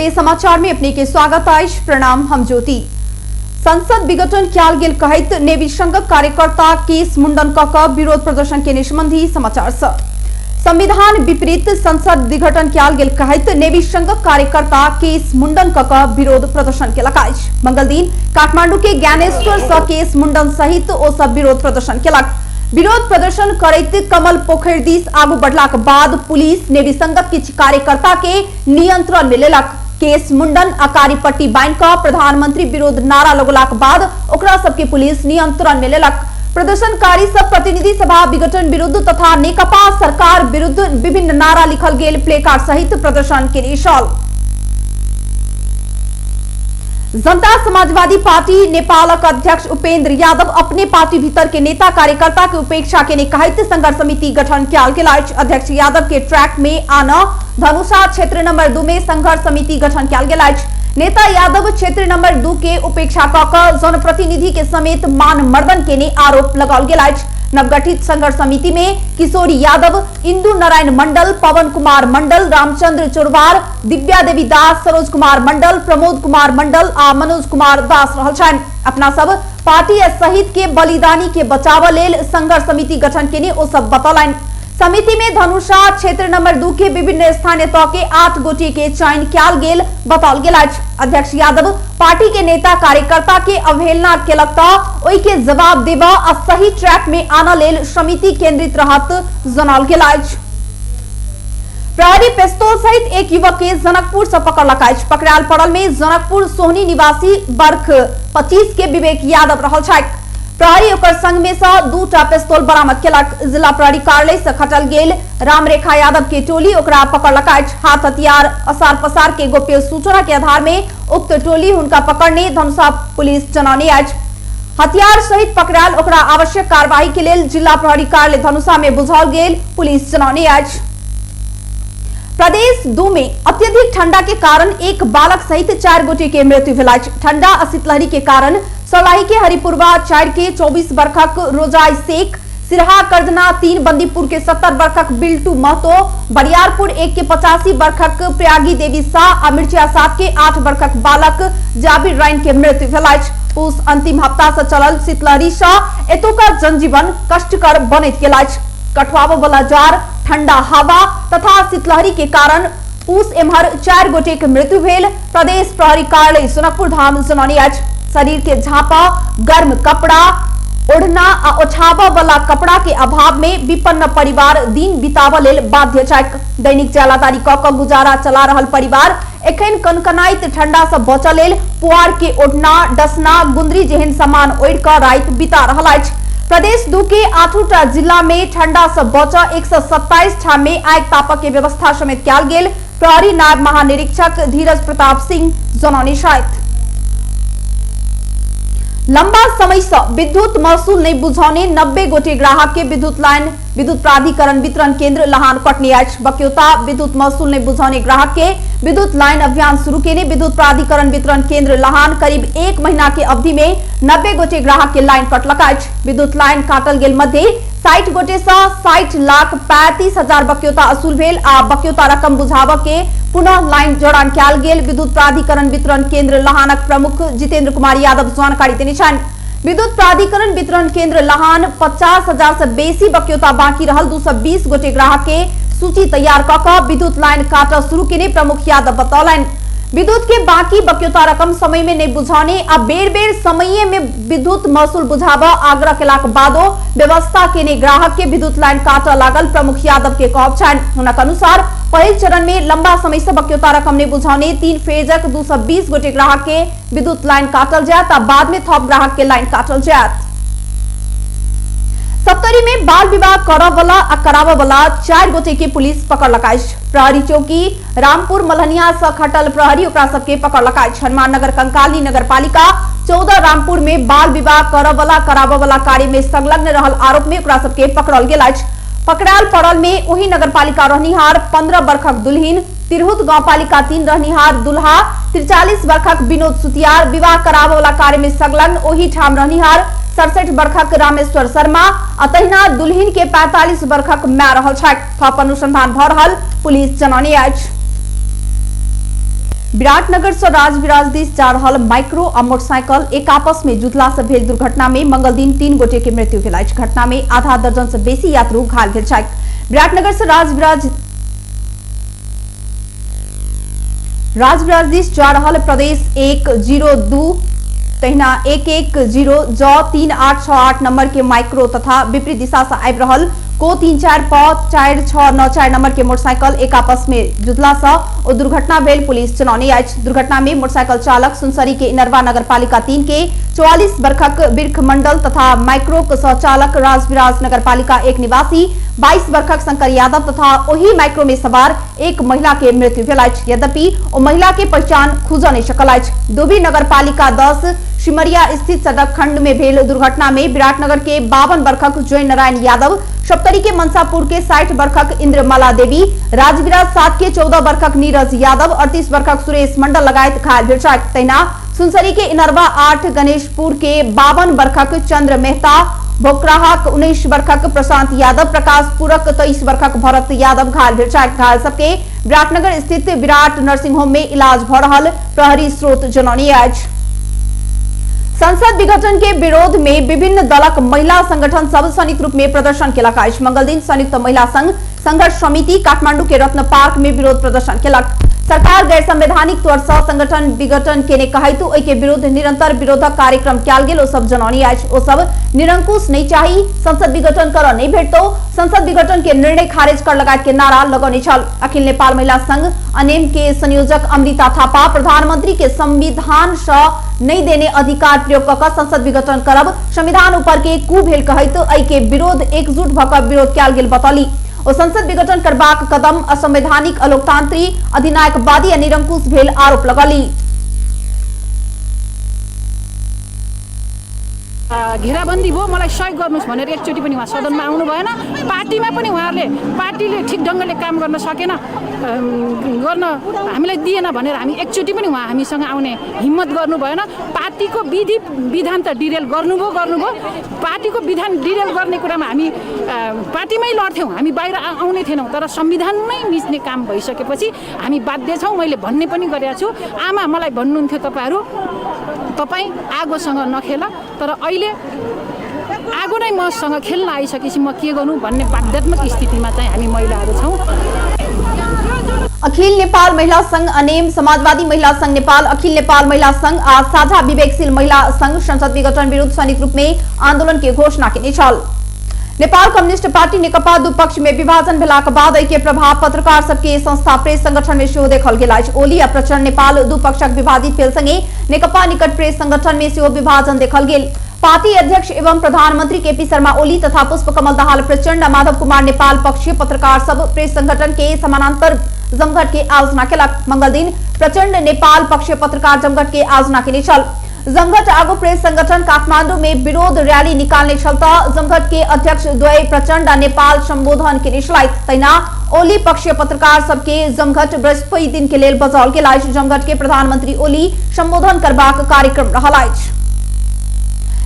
Today समाचार में अपने के स्वागत आइश प्रणाम हम ज्योति। संसद विघटन क्याल गेल कहित नेवी संघ कार्यकर्ता केस मुंडन कक विरोध प्रदर्शन के संबंधी समाचार संविधान विपरीत संसद विघटन क्याल गेल कहित नेवी संघ कार्यकर्ता केस मुंडन कक विरोध प्रदर्शन के लगाइश मंगल दिन काठमांडू के ज्ञानेश्वर स केस मुंडन सहित ओ सब विरोध प्रदर्शन केलक। विरोध प्रदर्शन करते कमल पोखर दिस आगू बढ़लाक बाद पुलिस नेवी संघक किछ कार्यकर्ता के नियंत्रण में लेलक। केस मुंडन अकारी पट्टी बांध क प्रधानमंत्री विरोध नारा लगोलाक बाद ओकरा सबके पुलिस नियंत्रण में लेलक। प्रदर्शनकारी सब प्रतिनिधि सभा विघटन विरुद्ध तथा नेकपा सरकार विरुद्ध विभिन्न नारा लिखल गेल प्लेकार्ड सहित प्रदर्शन के निशाल। जनता समाजवादी पार्टी नेपालक अध्यक्ष उपेंद्र यादव अपने पार्टी भीतर के नेता कार्यकर्ता की उपेक्षा के कहित संघर्ष समिति गठन क्याल के लाइच। अध्यक्ष यादव के ट्रैक में आना धनुषा क्षेत्र नंबर 2 में संघर्ष समिति गठन क्याल के लाइच। नेता यादव क्षेत्र नंबर 2 के उपेक्षा कक जनप्रतिनिधि के समेत मान मर्दन के ने आरोप लगाल गेल अछि। नवगठित संघर्ष समिति में किशोरी यादव, इंदु नारायण मंडल, पवन कुमार मंडल, रामचंद्र चोरवार, दिव्या देवी दास, सरोज कुमार मंडल, प्रमोद कुमार मंडल आ मनोज कुमार दास रहल छनि। अपना सब पार्टी सहित के बलिदानी के बचाव लेल संघर्ष समिति गठन के ओ सब बतौलनि। समिति में धनुषा क्षेत्र नंबर 2 के विभिन्न स्थानीय तह के 8 गोटी के चयन क्याल गेल बताओल गेल अछि। अध्यक्ष यादव पार्टी के नेता कार्यकर्ता के अवहेलना केलक त ओई के जवाब देबा आ सही ट्रैक में आना लेल समिति केंद्रित रहत जनाल गेल अछि। प्रहरी पिस्तौल सहित एक युवक के जनकपुर से पकड़लक अछि। पकड़ायल पड़ल में जनकपुर सोहनी निवासी वर्ष 25 के विवेक यादव रहल छथि। प्रहरी ओकर संग में से 2टा पिस्तौल बरामद केलक। जिला प्रहरी कार्यालय से खटल गेल रामरेखा यादव के टोली ओकरा पकड़लक अछि। हाथ हथियार असार पसार के गोप्य सूचना के आधार में उक्त टोली हुनका पकड़ने धनुषा पुलिस जनौने अछि। हथियार सहित पकड़ायल ओकरा आवश्यक कार्यवाही के लेल जिला प्रहरी कार्यालय धनुषा में बुझाओल गेल पुलिस जनौने अछि। प्रदेश 2 में अत्यधिक ठंडा के कारण एक बालक सहित 4 गोटे के मृत्यु भेल अछि। ठंडा आ शीतलहरी के कारण सलाही के हरिपुरवा 4 के 24 वर्षक रोजाई शेख, सिरहा कर्दना 3 बंदीपुर के 70 वर्षक बिल्टू महतो, बरियारपुर 1 के 85 वर्षक प्रयागी देवी शाह आ मिर्चिया 7 के 8 वर्षक बालक जाबिर राइन के मृत्यु भेल अछि। उस अंतिम हफ्ता से चलल शीतलहरी से एतुका जनजीवन कष्टकर बनैत गेल अछि। कठुआबो वाला जार, ठंडा हवा तथा शीतलहरी के कारण उस एम्हर 4 गोटे के मृत्यु भेल। प्रदेश प्रहरी कार्यालय सोनपुर धाम जनौने अछि। शरीर के झापा, गर्म कपड़ा ओढ़ना आ ओछावा वाला कपड़ा के अभाव में विपन्न परिवार दिन बिताव लेल बाध्य छथि। दैनिक जालादारी क गुजारा चला रहल परिवार एखन कनकनाइत ठंडा से बचल लेल पुआर के ओढ़ना, डसना, गुंदरी जेहन सामान ओढ़ क रात बिता रहल अछि। प्रदेश 2 के 8टा जिला में ठंडा से बच 127 ठाम में आग तापक के व्यवस्था समेत क्याल गेल। प्रहरी नायब महानिरीक्षक धीरज प्रताप सिंह जनौने छथि। लंबा समय से विद्युत महसूल नहीं बुझाने 90 गोटे ग्राहक के विद्युत प्राधिकरण वितरण केंद्र लहान कटने अछि। बक्योता विद्युत महसूल नहीं बुझाने ग्राहक के विद्युत लाइन अभियान शुरू केने विद्युत प्राधिकरण वितरण केंद्र लहान करीब 1 महीना के अवधि में 90 गोटे ग्राहक के लाइन कटलक अछि। विद्युत लाइन काटल गेल मध्ये 60 गोटे से 60,35,000 बक्योता असूल भेल आ बक्योता रकम बुझाव के पुनः लाइन जड़ान क्याल गेल। विद्युत प्राधिकरण वितरण केंद्र लहानक प्रमुख जितेंद्र कुमार यादव जानकारी देने छनि। विद्युत प्राधिकरण वितरण केंद्र लहान 50,000 से बेसी बक्योता बाकी रहल 220 गोटे ग्राहक के सूची तैयार क विद्युत लाइन काट शुरू केने प्रमुख यादव बतौलनि। विद्युत के बाकी बक्योता रकम समय में नहीं बुझाने आ बेर बेर समय में विद्युत महसूल बुझाव आग्रह केलाक बादो व्यवस्था केने ग्राहक के विद्युत लाइन काट लागल प्रमुख यादव के कहब छनि। हुनक अनुसार पहिल चरण में लंबा समय से बक्योता रकम नहीं बुझाने 3 फेजक 220 गोटे ग्राहक के विद्युत लाइन काटल जायत आ बाद में थप ग्राहक के लाइन काटल जायत। सप्तरी में बाल विवाह करवला आ करावला 4 गोटे के पुलिस पकड़लक अछि। प्रहरी चौकी रामपुर मलहनिया से खटल प्रहरी ओकरा सबके पकड़लक अछि। हनुमान नगर कंकाली नगर पालिका 14 रामपुर में बाल विवाह करवला करावला कार्य में संलग्न रहल आरोप में ओकरा सबके पकड़ल गेल अछि। पकड़ायल पड़ल में ओही नगर पालिका रहनिहार 15 वर्षक दुल्हिन, तिरहुत गांव पालिका 3 रहनिहार दुल्हा 43 वर्षक विनोद सुतियार, विवाह करावला कार्य में संलग्न ओही ठाम रहनिहार 67 वर्षक रामेश्वर शर्मा अतहिना दुल्हिन के 45 वर्षक माय रहल छथि। थप अनुसंधान भ रहल पुलिस जनौने अछि। विराटनगर से राजविराज दिस जा रहल माइक्रो और मोटरसाइकिल एक आपस में जुटला से भेल दुर्घटना में मंगल दिन 3 गोटे के मृत्यु भेल अछि। घटना में आधा दर्जन से बेसी यात्रु घायल भेल छथि। विराटनगर से राजविराज दिस जा रहल प्रदेश 102 तहिना 110 ज 3868 नंबर के माइक्रो तथा विपरीत दिशा से आबि रहल को 345694 नंबर के मोटरसाइकिल एक आपस में जुटला से ओ दुर्घटना भेल पुलिस जनौने अछि। दुर्घटना में मोटरसाइकिल चालक सुनसरी के इनरवा नगरपालिका 3 के 44 वर्षक बिरख मंडल तथा माइक्रो के सहचालक राजविराज नगरपालिका 1 निवासी 22 वर्षक शंकर यादव तथा वही माइक्रो में सवार एक महिला के मृत्यु भेल अछि। यद्यपि ओ महिला के पहचान खुज नहीं सकल अछि। दुबी नगरपालिका 10 सिमरिया स्थित सड़क खंड में भेल दुर्घटना में विराटनगर के 52 वर्षक जय नारायण यादव, सप्तरी के मनसापुर के 60 वर्षक इंद्रमाला देवी, राजविराज 7 के 14 वर्षक नीरज यादव, 38 वर्षक सुरेश मंडल लगायत घायल भेल छथि। तहिना सुनसरी के इनरवा 8 गणेशपुर के 52 वर्षक चंद्र मेहता, भोकराहाक 19 वर्षक प्रशांत यादव, प्रकाशपुरक 23 वर्षक भरत यादव घायल भेल छथि। घायल सबके विराटनगर स्थित विराट नर्सिंग होम में इलाज भ रहल प्रहरी स्रोत जनौने अछि। संसद विघटन के विरोध में विभिन्न दलक महिला संगठन सब संयुक्त रूप में प्रदर्शन केलक अछि। मंगल दिन संयुक्त महिला संघ संघर्ष समिति काठमांडू के रत्न पार्क में विरोध प्रदर्शन केलक। सरकार गैर संवैधानिक तौर से संगठन विघटन केने कहैतु ओहि के विरुद्ध निरंतर विरोधक कार्यक्रम कयल गेल। ओ सब जनौने अछि ओ सब निरंकुश नहीं चाही, संसद विघटन कर नहीं भेटतो, संसद विघटन के निर्णय खारिज कर लगायत के नारा लगौने छल। अखिल नेपाल महिला संघ अनेम के संयोजक अमृता थापा प्रधानमंत्री के संविधान से नहीं देने अधिकार प्रयोग कर संसद विघटन करब संविधान ऊपर के कू भेल कहैत एहि के विरोध एकजुट भऽ विरोध कयल गेल बतौली। ओ संसद विघटन करबाक कदम असंवैधानिक, अलोकतांत्रिक, अधिनायकवादी आ निरंकुश भेल आरोप लगौली। घेराबन्दी भयो, मलाई सहयोग गर्नुस् भनेर एकचोटि पनि उहाँ सदनमा आउनु भएन। पार्टीमा पनि उहाँहरूले पार्टीले ठिक ढङ्गले काम गर्न सकेन, गर्न हामीलाई दिएन भनेर हामी एकचोटि पनि उहाँ हामीसँग आउने हिम्मत गर्नु भएन। पार्टीको विधि विधान त डिरेल गर्नुभयो। पार्टीको विधान डिरेल गर्ने कुरामा हामी पार्टीमै लड्थ्यौँ, हामी बाहिर आउने थिएनौँ। तर संविधानमै मिच्ने काम भइसकेपछि हामी बाध्य छौँ। मैले भन्ने पनि गरेको छु। आमा मलाई भन्नुहुन्थ्यो तपाईँ आगोसँग नखेल, तर अहिले आगो नै मसँग खेल्न आइसकेपछि म के गर्नु भन्ने बाध्यात्मक स्थितिमा चाहिँ हामी महिलाहरू छौँ। अखिल नेपाल महिला संघ अनेम, समाजवादी महिला संघ नेपाल, अखिल नेपाल महिला संघ आ साझा विवेकशील महिला संघ संसद विघटन विरुद्ध संयुक्त रूप में आंदोलन के घोषणा केने छल। नेपाल कम्युनिस्ट पार्टी नेकपा दुपक्ष में विभाजन भेलाक बाद एहि के प्रभाव पत्रकार सबके संस्था प्रेस संगठन में सेहो देखल गेल अछि। ओली आ प्रचंड नेपाल दुपक्षक विभाजित भेल संगे नेकपा निकट प्रेस संगठन में सेहो विभाजन देखल गेल। पार्टी अध्यक्ष एवं प्रधानमंत्री केपी शर्मा ओली तथा पुष्पकमल दाहाल प्रचंड, माधव कुमार नेपाल पक्षीय पत्रकार सब प्रेस संगठन के समानांतर जमघट के आयोजना केलक। मंगल दिन प्रचंड नेपाल पक्षीय पत्रकार जमघट के आयोजना केने छल। जमघट आगो प्रेस संगठन काठमांडू में विरोध रैली निकालने छलता जमघट के अध्यक्ष द्वय प्रचंड नेपाल संबोधन के निश्चित। तैना ओली पक्षीय पत्रकार सबके जमघट बृहस्पति दिन के लेल बजाओल गेल अछि। जमघट के प्रधानमंत्री ओली संबोधन करबाक कार्यक्रम रहल अछि।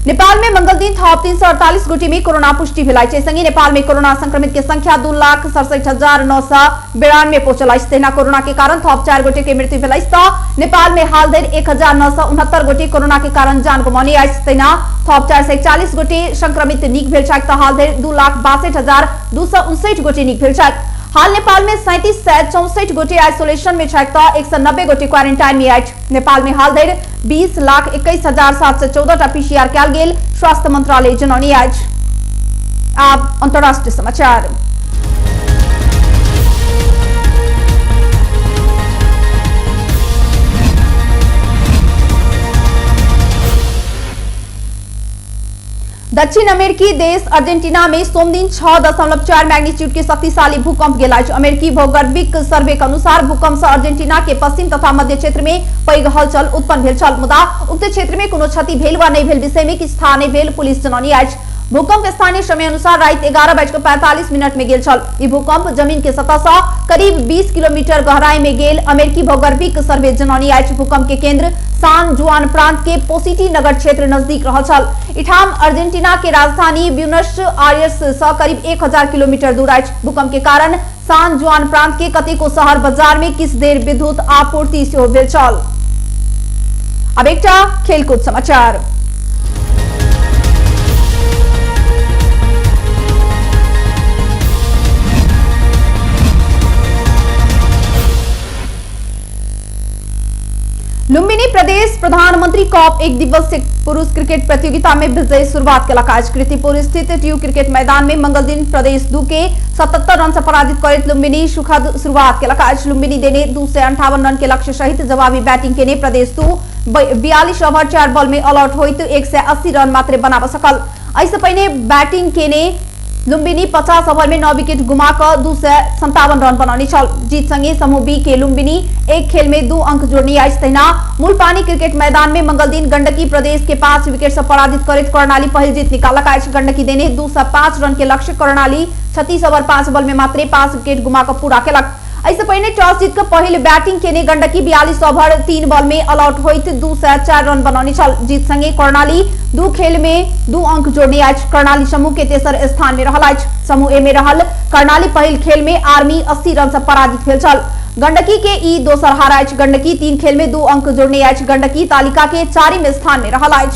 नेपाल में मंगल दिन थप 348 गोटी में कोरोना पुष्टि भेल अछि। संगे नेपाल में कोरोना संक्रमित के संख्या 2,67,992 पहुंचल अछि। तहिना कोरोना के कारण थप 4 गोटे के मृत्यु भेल अछि। नेपाल में हाल धरि 1,969 गोटे कोरोना के कारण जान गंवाउने अछि। तहिना थप 441 गोटे संक्रमित नीक भेल छथि। हाल धरि 2,62,259 गोटे नीक भेल छथि। हाल नेपाल में 3764 गोटे आइसोलेशन में छथि त 190 गोटे क्वारेंटाइन में अछि। नेपाल में हाल धरि 20,21,714 पीसीआर कयल गेल स्वास्थ्य मंत्रालय जनौने अछि। आब अंतर्राष्ट्रीय समाचार। दक्षिण अमेरिकी देश अर्जेंटीना में सोम दिन 6.4 मैग्नीट्यूड के शक्तिशाली भूकंप गेल अछि। अमेरिकी भौगोलिक सर्वे के अनुसार भूकंप से अर्जेंटीना के पश्चिम तथा मध्य क्षेत्र में पैघ हलचल उत्पन्न भेल छल। मुदा उक्त क्षेत्र में कोनो क्षति भेल वा नहीं भेल विषय में किछु था नहीं भेल पुलिस जनौने अछि। भूकंप स्थानीय समय अनुसार रात 11:45 में गेल छल। ई भूकंप जमीन के सतह से करीब 20 किलोमीटर गहराई में गेल अमेरिकी भौगोलिक सर्वे जनौने अछि। भूकंप के केंद्र सान जुआन प्रांत के पोसिटी नगर क्षेत्र नजदीक रहल छल। इठाम अर्जेंटीना के राजधानी ब्यूनस आयर्स से करीब 1000 किलोमीटर दूर अछि। भूकंप के कारण सान जुआन प्रांत के कतेको शहर बाजार में किस देर विद्युत आपूर्ति से बेचल। अब एक खेलकूद समाचार। लुम्बिनी प्रदेश प्रधानमंत्री कप एक दिवसीय पुरुष क्रिकेट प्रतियोगिता में विजयी शुरुआत के आज कीर्तिपुर स्थित ट्यू क्रिकेट मैदान में मंगल दिन प्रदेश 2 के 77 रन से पराजित कर लुम्बिनी सुखद शुरुआत के आज लुम्बिनी देने 258 रन के लक्ष्य सहित जवाबी बैटिंग के प्रदेश 2 42 ओवर 4 बॉल में ऑल आउट होइत 180 रन मात्र बना सकल। ऐसे पहले बैटिंग के लुम्बिनी 50 ओवर में 9 विकेट गुमाकर 257 रन बनाने छल। जीत संगे समूह बी के लुम्बिनी एक खेल में 2 अंक जोड़ने आज तैना मूलपानी क्रिकेट मैदान में मंगल दिन गंडकी प्रदेश के 5 विकेट से पराजित कर कर्णाली पहल जीत निकाला। गंडकी देने 205 रन के लक्ष्य कर्णाली 36 ओवर 5 बॉल में मात्र 5 विकेट गुमाकर पूरा केलक। ऐसे पहले टॉस जीतकर पहले बैटिंग के गंडकी 42 ओवर 3 बॉल में ऑल आउट होइत 204 रन बनाने छल। जीत संगे कर्णाली 2 खेल में 2 अंक जोड़ने आज कर्णाली समूह के तेसर स्थान में रहल। समूह ए में रहल कर्णाली पहल खेल में आर्मी 80 रन से पराजित भेल छल। गंडकी के ई दोसर हार। गंडकी 3 खेल में 2 अंक जोड़ने आज गंडकी तालिका के 4वें स्थान में रहल।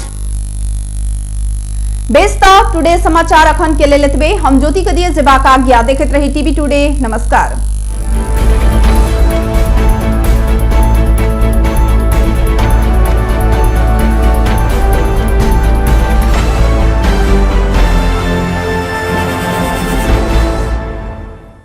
बेस्ता टुडे समाचार अखन के लेल एतबे। हम ज्योति के दिए जेबाक आज्ञा। देखते रही टीवी टुडे। नमस्कार।